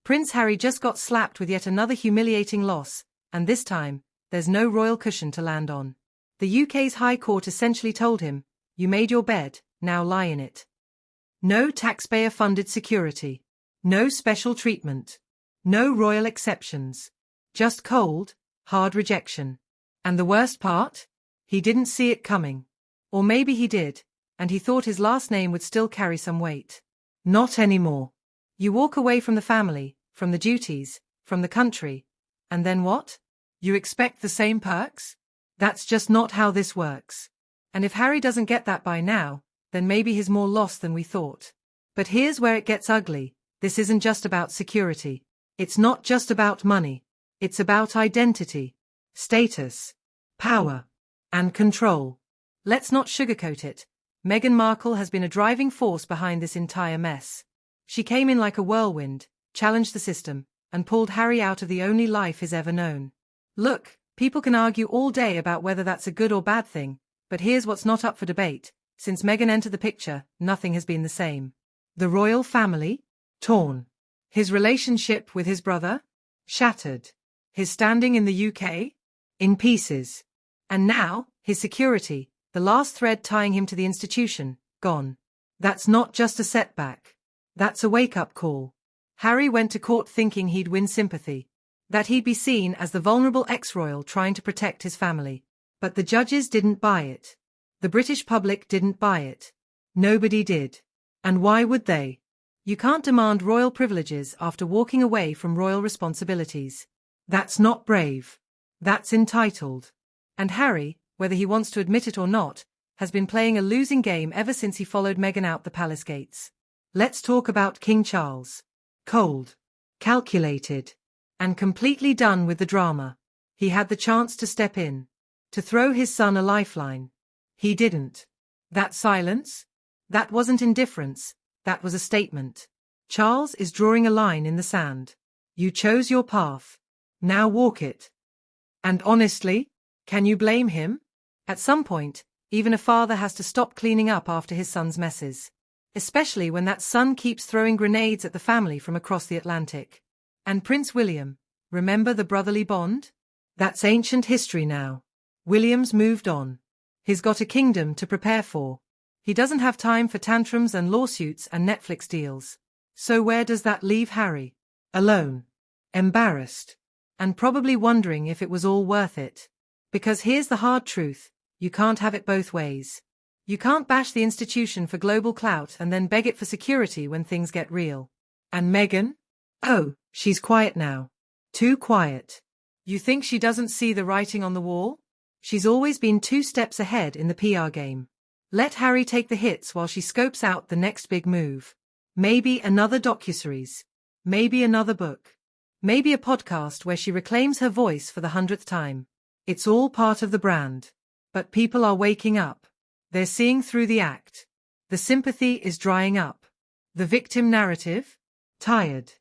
Prince Harry just got slapped with yet another humiliating loss, and this time, there's no royal cushion to land on. The UK's High Court essentially told him, "You made your bed, now lie in it." No taxpayer-funded security. No special treatment. No royal exceptions. Just cold, hard rejection. And the worst part? He didn't see it coming. Or maybe he did, and he thought his last name would still carry some weight. Not anymore. You walk away from the family, from the duties, from the country, and then what? You expect the same perks? That's just not how this works. And if Harry doesn't get that by now, then maybe he's more lost than we thought. But here's where it gets ugly. This isn't just about security. It's not just about money. It's about identity, status, power, and control. Let's not sugarcoat it. Meghan Markle has been a driving force behind this entire mess. She came in like a whirlwind, challenged the system, and pulled Harry out of the only life he's ever known. Look, people can argue all day about whether that's a good or bad thing, but here's what's not up for debate. Since Meghan entered the picture, nothing has been the same. The royal family? Torn. His relationship with his brother? Shattered. His standing in the UK? In pieces. And now, his security, the last thread tying him to the institution, gone. That's not just a setback. That's a wake-up call. Harry went to court thinking he'd win sympathy, that he'd be seen as the vulnerable ex-royal trying to protect his family. But the judges didn't buy it. The British public didn't buy it. Nobody did. And why would they? You can't demand royal privileges after walking away from royal responsibilities. That's not brave. That's entitled. And Harry, whether he wants to admit it or not, has been playing a losing game ever since he followed Meghan out the palace gates. Let's talk about King Charles. Cold, calculated, and completely done with the drama. He had the chance to step in, to throw his son a lifeline. He didn't. That silence? That wasn't indifference, that was a statement. Charles is drawing a line in the sand. You chose your path. Now walk it. And honestly, can you blame him? At some point, even a father has to stop cleaning up after his son's messes. Especially when that son keeps throwing grenades at the family from across the Atlantic. And Prince William, remember the brotherly bond? That's ancient history now. William's moved on. He's got a kingdom to prepare for. He doesn't have time for tantrums and lawsuits and Netflix deals. So where does that leave Harry? Alone. Embarrassed. And probably wondering if it was all worth it. Because here's the hard truth, you can't have it both ways. You can't bash the institution for global clout and then beg it for security when things get real. And Meghan? Oh, she's quiet now. Too quiet. You think she doesn't see the writing on the wall? She's always been 2 steps ahead in the PR game. Let Harry take the hits while she scopes out the next big move. Maybe another docuseries. Maybe another book. Maybe a podcast where she reclaims her voice for the 100th time. It's all part of the brand. But people are waking up. They're seeing through the act. The sympathy is drying up. The victim narrative? Tired.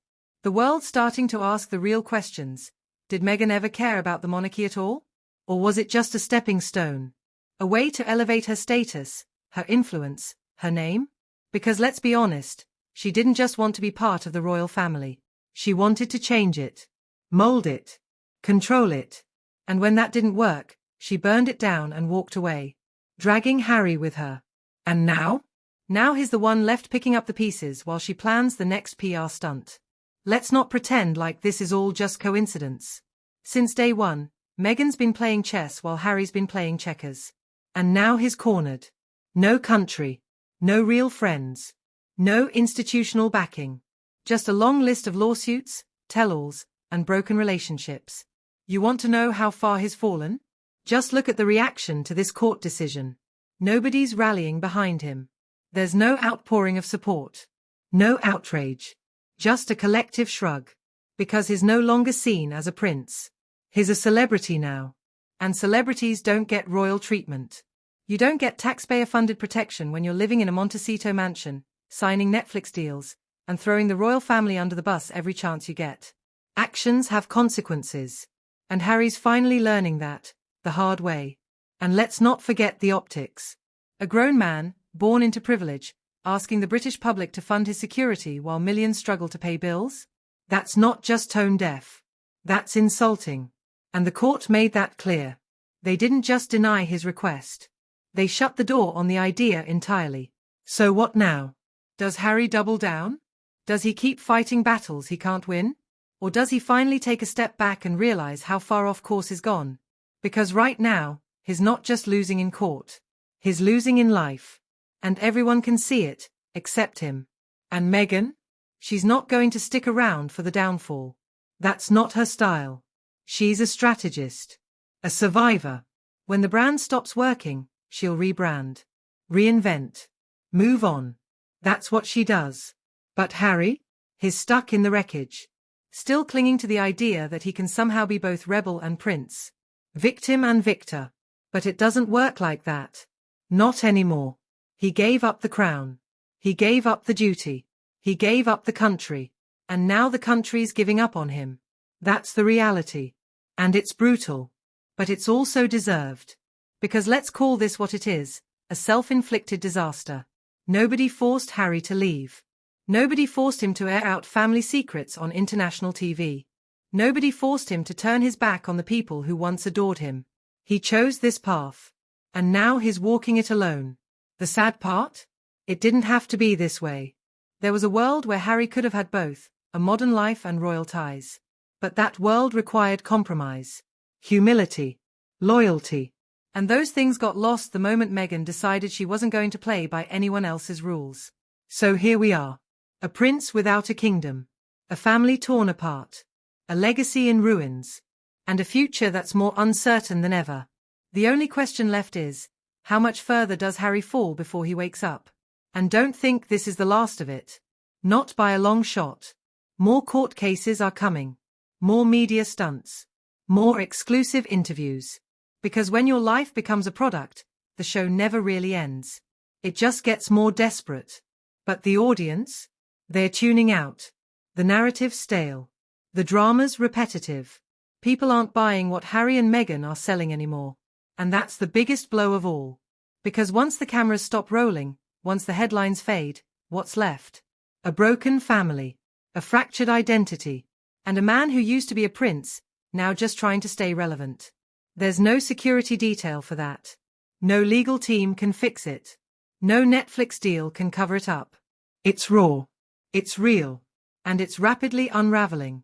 The world's starting to ask the real questions. Did Meghan ever care about the monarchy at all? Or was it just a stepping stone? A way to elevate her status, her influence, her name? Because let's be honest, she didn't just want to be part of the royal family. She wanted to change it. Mold it. Control it. And when that didn't work, she burned it down and walked away. Dragging Harry with her. And now? Now he's the one left picking up the pieces while she plans the next PR stunt. Let's not pretend like this is all just coincidence. Since day one, Meghan's been playing chess while Harry's been playing checkers. And now he's cornered. No country. No real friends. No institutional backing. Just a long list of lawsuits, tell-alls, and broken relationships. You want to know how far he's fallen? Just look at the reaction to this court decision. Nobody's rallying behind him. There's no outpouring of support. No outrage. Just a collective shrug. Because he's no longer seen as a prince. He's a celebrity now. And celebrities don't get royal treatment. You don't get taxpayer-funded protection when you're living in a Montecito mansion, signing Netflix deals, and throwing the royal family under the bus every chance you get. Actions have consequences. And Harry's finally learning that. The hard way. And let's not forget the optics. A grown man, born into privilege, asking the British public to fund his security while millions struggle to pay bills? That's not just tone deaf. That's insulting. And the court made that clear. They didn't just deny his request. They shut the door on the idea entirely. So what now? Does Harry double down? Does he keep fighting battles he can't win? Or does he finally take a step back and realize how far off course he's gone? Because right now, he's not just losing in court. He's losing in life. And everyone can see it, except him. And Meghan? She's not going to stick around for the downfall. That's not her style. She's a strategist. A survivor. When the brand stops working, she'll rebrand. Reinvent. Move on. That's what she does. But Harry? He's stuck in the wreckage. Still clinging to the idea that he can somehow be both rebel and prince. Victim and victor. But it doesn't work like that. Not anymore. He gave up the crown. He gave up the duty. He gave up the country. And now the country's giving up on him. That's the reality. And it's brutal. But it's also deserved. Because let's call this what it is, a self-inflicted disaster. Nobody forced Harry to leave. Nobody forced him to air out family secrets on international TV. Nobody forced him to turn his back on the people who once adored him. He chose this path. And now he's walking it alone. The sad part? It didn't have to be this way. There was a world where Harry could have had both, a modern life and royal ties. But that world required compromise, humility, loyalty. And those things got lost the moment Meghan decided she wasn't going to play by anyone else's rules. So here we are. A prince without a kingdom. A family torn apart. A legacy in ruins. And a future that's more uncertain than ever. The only question left is, how much further does Harry fall before he wakes up? And don't think this is the last of it. Not by a long shot. More court cases are coming. More media stunts. More exclusive interviews. Because when your life becomes a product, the show never really ends. It just gets more desperate. But the audience? They're tuning out. The narrative's stale. The drama's repetitive. People aren't buying what Harry and Meghan are selling anymore. And that's the biggest blow of all. Because once the cameras stop rolling, once the headlines fade, what's left? A broken family. A fractured identity. And a man who used to be a prince, now just trying to stay relevant. There's no security detail for that. No legal team can fix it. No Netflix deal can cover it up. It's raw. It's real. And it's rapidly unraveling.